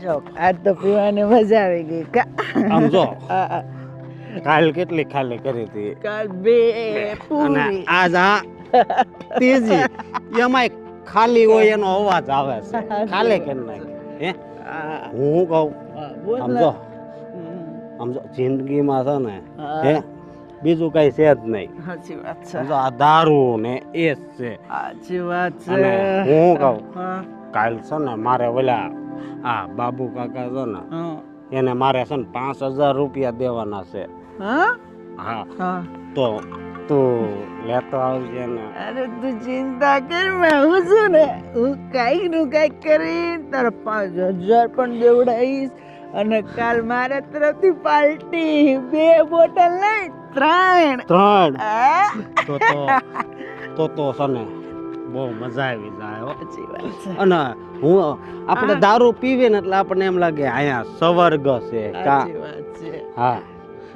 જો આજ તો પીવાની મજા આવી ગઈ કા આમ જો હા, કાલ કેટલી ખાલી કરી હતી કાલ બે અને પૂરી આજ આ ત્રીજી એમાંય ખાલી હોય એનો અવાજ આવે છે ખાલી કેમ નાખી હે હા, હું કહું બોલ આમ ને. જો હમ, આમ જો જિંદગીમાં છે ને હા. હે બીજું કઈ છે જ નહીં સાચી વાત છે સમજો આ દારૂ ને એ જ છે સાચી વાત છે અને હું કહું હા, કાલ છે ને મારે ઓલા આ બાબુ કાકા છે ને હા. એને મારે છે ને 5,000 રૂપિયા દેવાના છે હા હા હા તો તું લેતો આવજે ને અરે તું ચિંતા કર મેં હું છું ને હું કઈક નું કઈક કરી તારે 5,000 પણ દેવડાવીશ અને કાલ મારા તરફથી પાર્ટી 2 બોટલ નહીં 3 ત્રણ આ? તો છે ને બહુ મજા આવી જાય હો. સાચી વાત છે અને હું આપણે દારૂ પીવે ને એટલે આપણને એમ લાગે અહીંયા સ્વર્ગ છે કા સાચી વાત છે હા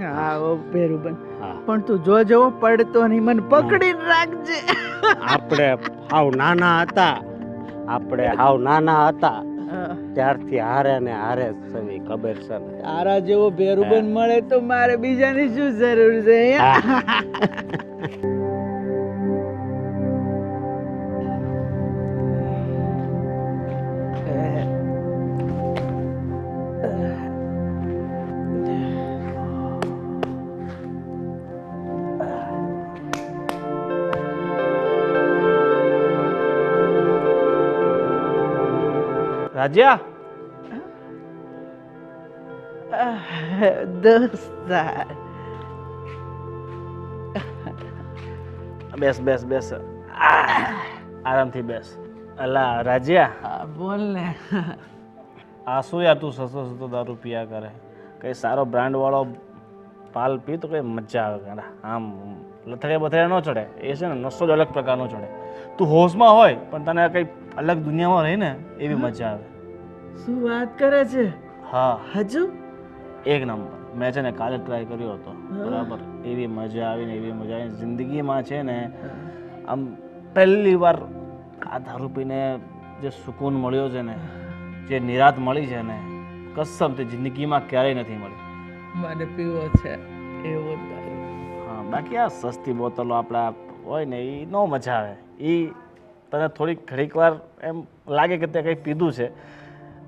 હા ઓ ભેરુબન હા પણ તું જોજો પડતો નહીં મને પકડીને રાખજે આપણે હાવ નાના હતા ત્યારથી હારે ને હારે જ છે ખબર છે ને તારા જેવો ભેરુબન મળે તો મારે બીજાની શું જરૂર છે રાજ્યા દોસ્તાર બેસ બેસ બેસ આરામથી બેસ અલા રાજ્યા હા, બોલ ને આ શું યાર તું સસ્તો દારૂ પીયા કરે કઈ સારો બ્રાન્ડ વાળો પાલ પી તો કઈ મજા આવે કરે આમ લથડિયા બથડિયા ન ચડે એ છે ને નશો જ અલગ પ્રકારનો ચડે તું હોશમાં હોય પણ તને કઈ અલગ દુનિયામાં રહી ને એવી મજા આવે શું વાત કરે છે હા હજુ એક નંબર મેં છે ને કાલે ટ્રાય કર્યો હતો બરાબર એવી મજા આવી ને એવી મજા આવી જિંદગીમાં છે ને આમ પહેલી વાર આ દારૂ પીને જે સુકૂન મળ્યો છે ને જે નિરાત મળી છે ને કસમથી જિંદગીમાં ક્યારેય નથી મળી મને પીવો છે એવો દારૂ. હા બાકી આ સસ્તી બોટલો આપણા હોય ને એ ન મજા આવે એ તને થોડીક ઘડીક વાર એમ લાગે કે તે કંઈ પીધું છે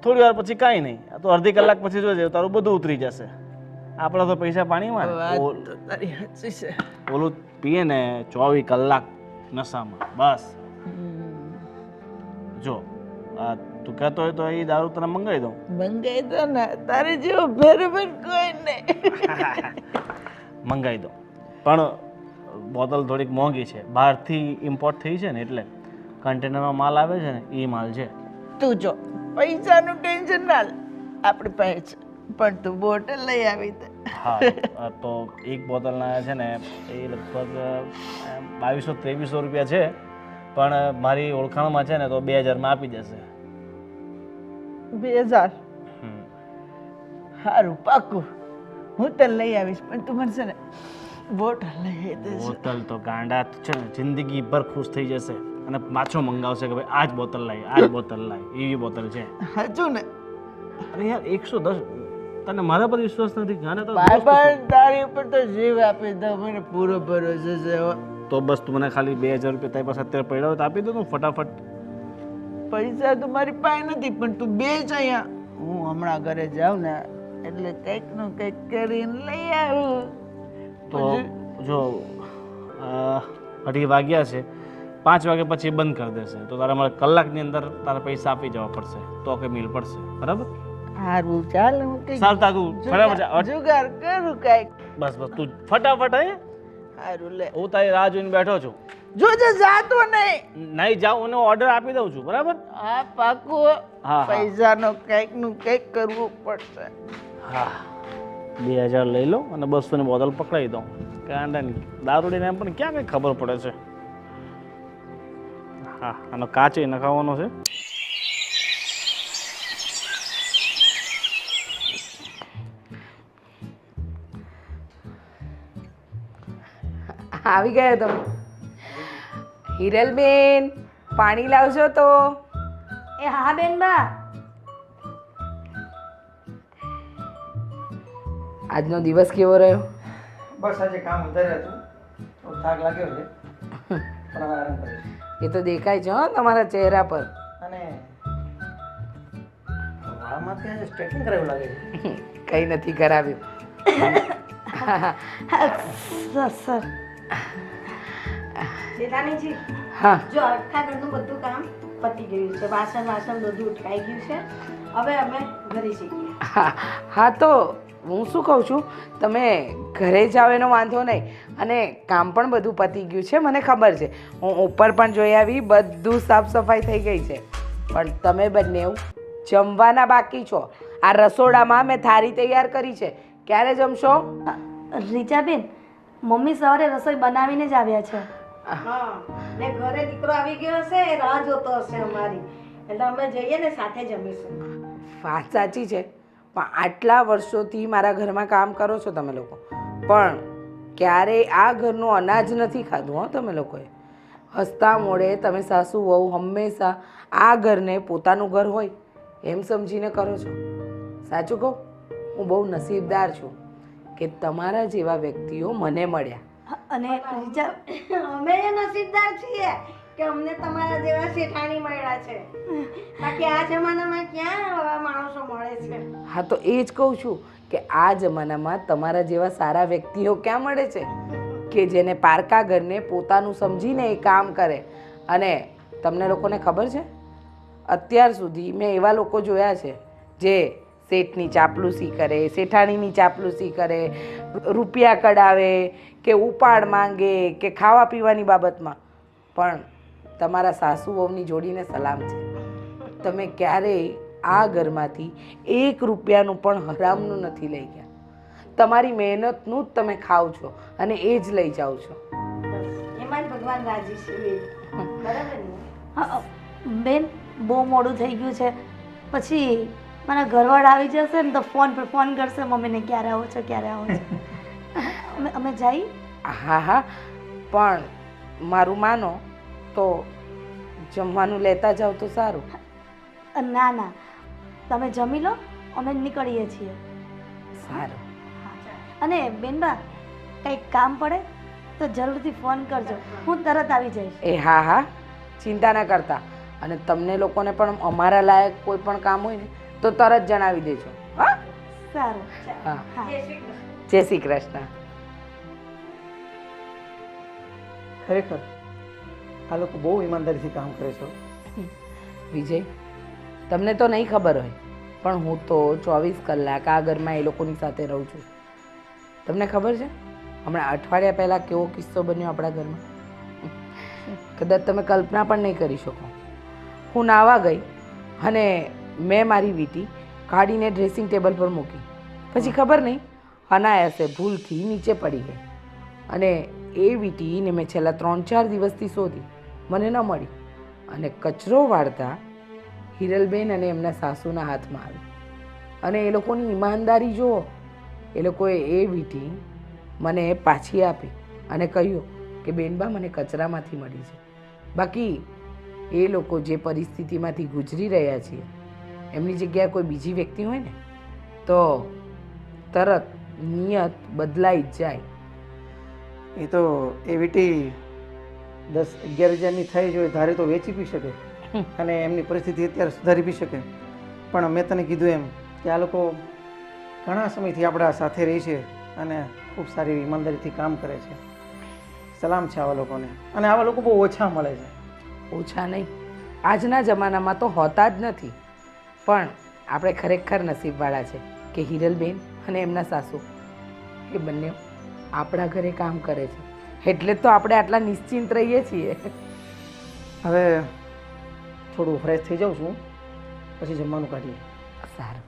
થોડી વાર પછી કાંઈ નહીં આ તો અડધી કલાક પછી જોજે તારું બધું ઉતરી જશે આપણા તો પૈસા પાણીમાં વાત તો તારી સાચી છે ઓલું પીએ ને 24 કલાક નશામાં બસ જો આ તું કહેતો હોય તો એ દારૂ તને મંગાવી દઉં મંગાઈ દો ને તારે જેવો ભેરુબન કોઈ નહીં મંગાવી દઉં પણ બોટલ થોડીક મોંઘી છે બહારથી ઇમ્પોર્ટ થઈ છે ને એટલે કન્ટેનરમાં માલ આવે છે ને એ માલ છે તું જો પૈસાનું ટેન્શન ના લે આપણી પાસે છે પણ તું બોટલ લઈ આવી દે હા તો એક બોટલના છે ને એ લગભગ 2200-2300 રૂપિયા છે પણ મારી ઓળખાણમાં છે ને તો 2000 આપી દેશે 2,000 સારું પાકું હું તને લઈ આવીશ પણ તું મને છે ને બોટલ લઈ દેશે બોટલ તો ગાંડા છે ને જિંદગી ભર ખુશ થઈ જશે અને પાછો મંગાવશે કે ભાઈ આ જ બોટલ લાવી આ જ બોટલ લાવી એવી બોટલ છે સાચું ને અરે યાર 110 તને મારા પર વિશ્વાસ નથી ગાને તો ભાઈ પણ તારી ઉપર તો જીવ આપી દો મને પૂરો ભરોસો છે હો. તો બસ તું મને ખાલી 2000 રૂપિયા તારી પાસે અત્યારે પડ્યા હોય તો આપી દો તું ફટાફટ પૈસા તો મારી પાસે નથી પણ તું બેચ અહીંયા હું હમણાં ઘરે જાઉં ને એટલે કંઈક નું કંઈક કરીને લઈ આવું તો જો 2:30 વાગ્યા છે 5 વાગ્યા પછી બંધ કરી દેશે તો તારે મારે કલાકની અંદર તારા પૈસા આપી જવા પડશે તો કે મિલ પડશે બરાબર સારું ચાલ હું કંઈક સારું તું ફટાફટ જુગાર કરું કંઈક બસ બસ તું ફટાફટ હે સારું લે હું તારી રાહ જોઈને બેઠો છું જોજે જાતો નહીં નહીં જાઉં અને ઓર્ડર આપી દઉં છું બરાબર હા પાકું હા. પૈસાનો કંઈક નું કંઈક કરવું પડશે હા 2000 લઈ લો અને 200 ની બોટલ પકડાવી દઉં કાંડાની દારૂડીને એમ પણ ક્યાં કંઈ ખબર પડે છે હા આનો કાચે નખાવાનો છે આવી ગયા તમે હિરલબેન પાણી લાવજો તો એ હા બેનબા. આજનો દિવસ કેવો રહ્યો? બસ આજે કામ વધારે હતું, થોડો થાક લાગ્યો છે, પણ હવે આરામ કરીશ. એ તો દેખાય છે હો તમારા ચહેરા પર. અને વાળમાંથી આજે સ્ટ્રેટિંગ કરાવ્યું લાગે છે. કંઈ નથી કરાવ્યું. સર જેઠાણીજી, હા જો આખા ઘરનું બધું કામ પતી ગયું છે. વાસણ બધું ઉઠાઈ ગયું છે. હવે અમે ઘરે જઈએ. હા તો હું શું કહું છું, તમે ઘરે જાઓ એનો વાંધો નહીં, અને કામ પણ બધું પતી ગયું છે, મને ખબર છે. હું ઉપર પણ જોઈ આવી, બધું સાફ સફાઈ થઈ ગઈ છે. પણ તમે બંને જમવાના બાકી છો. આ રસોડામાં મેં થાળી તૈયાર કરી છે, ક્યારે જમશો? રીચાબેન, મમ્મી સવારે રસોઈ બનાવીને જ આવ્યા છે. ને ઘરે દીકરો આવી ગયો હશે, એ રાહ જોતો હશે અમારી, એટલે અમે જઈએ ને સાથે જમીશું. વાત સાચી છે, પણ આટલા વર્ષોથી મારા ઘરમાં કામ કરો છો તમે લોકો, પણ ક્યારેય આ ઘરનું અનાજ નથી ખાધું હો તમે લોકોએ. હસતા મોડે તમે સાસુ વહુ હંમેશા આ ઘરને પોતાનું ઘર હોય એમ સમજીને કરો છો. સાચું કહું, હું બહુ નસીબદાર છું કે તમારા જેવા વ્યક્તિઓ મને મળ્યા. અને રીચા, અમે નસીબદાર છીએ કે અમને તમારા જેવા શેઠાણી મળ્યા છે. બાકી આ જમાનામાં ક્યાં આવા માણસો મળે છે? હા તો એ જ કહું છું કે આ જમાનામાં તમારા જેવા સારા વ્યક્તિઓ ક્યાં મળે છે કે જેને પારકા ઘરને પોતાનું સમજીને એ કામ કરે. અને તમને લોકોને ખબર છે, અત્યાર સુધી મેં એવા લોકો જોયા છે જે શેઠની ચાપલુસી કરે, શેઠાણીની ચાપલુસી કરે, રૂપિયા કઢાવે કે ઉપાડ માંગે કે ખાવા પીવાની બાબતમાં. પણ તમારા સાસુ વહુની જોડીને સલામ છે, તમે ક્યારેય આ ઘરમાંથી 1 રૂપિયાનું પણ હરામનું નથી લઈ ગયા. તમારી મહેનતનું જ તમે ખાઓ છો અને એ જ લઈ જાઓ છો. એમાં જ ભગવાન રાજી છે. બરાબર ને? બેન, બહુ મોડું થઈ ગયું છે. પછી મારા ઘરવાળા આવી જશે ને તો ફોન પર ફોન કરશે, મમ્મીને ક્યારે આવો છો, ક્યારે આવો છો. અમે જઈ. હા હા, પણ મારું માનો તો જમવાનું લેતા જાઓ તો સારું. ના ના, તમે જમી લો, અમે નીકળીએ છીએ. સારું. અને બેનબા, કંઈક કામ પડે તો જરૂરથી ફોન કરજો, હું તરત આવી જઈશ. એ હા હા, ચિંતા ના કરતા. અને તમને લોકોને પણ અમારા લાયક કોઈ પણ કામ હોય ને તો તરત જણાવી દેજો. હા સારું. હા, હા. જય શ્રી કૃષ્ણ. ખરેખર આ લોકો બહુ ઈમાનદારીથી કામ કરે છે. વિજય, તમને તો નહીં ખબર હોય, પણ હું તો 24 કલાક આ ઘરમાં એ લોકોની સાથે રહું છું. તમને ખબર છે, હમણાં અઠવાડિયા પહેલાં કેવો કિસ્સો બન્યો આપણા ઘરમાં, કદાચ તમે કલ્પના પણ નહીં કરી શકો. હું નાહવા ગઈ અને મેં મારી વીંટી કાઢીને ડ્રેસિંગ ટેબલ પર મૂકી. પછી ખબર નહીં અનાયાસે ભૂલથી નીચે પડી ગઈ, અને એ વીંટીને મેં છેલ્લા 3-4 દિવસથી શોધી, મને ન મળી. અને કચરો વાળતા હિરલબેન અને એમના સાસુના હાથમાં આવી. અને એ લોકોની ઈમાનદારી જુઓ, એ લોકોએ એ વીંટી મને પાછી આપી અને કહ્યું કે બેનબા મને કચરામાંથી મળી છે. બાકી એ લોકો જે પરિસ્થિતિમાંથી ગુજરી રહ્યા છીએ એમની જગ્યાએ કોઈ બીજી વ્યક્તિ હોય ને તો તરત નિયત બદલાઈ જ જાય. એ તો એ વીંટી 10-11 હજારની થઈ જોઈએ ધારે તો વેચી બી શકે અને એમની પરિસ્થિતિ અત્યારે સુધારી બી શકે. પણ મેં તને કીધું એમ કે આ લોકો ઘણા સમયથી આપણા સાથે રહી છે અને ખૂબ સારી ઈમાનદારીથી કામ કરે છે. સલામ છે આવા લોકોને. અને આવા લોકો બહુ ઓછા મળે છે. ઓછા નહીં, આજના જમાનામાં તો હોતા જ નથી. પણ આપણે ખરેખર નસીબવાળા છે કે હિરલબેન અને એમના સાસુ એ બંને આપણા ઘરે કામ કરે છે, એટલે જ તો આપણે આટલા નિશ્ચિંત રહીએ છીએ. હવે થોડું ફ્રેશ થઈ જાઉં છું, પછી જમવાનું કાઢીએ. સારું.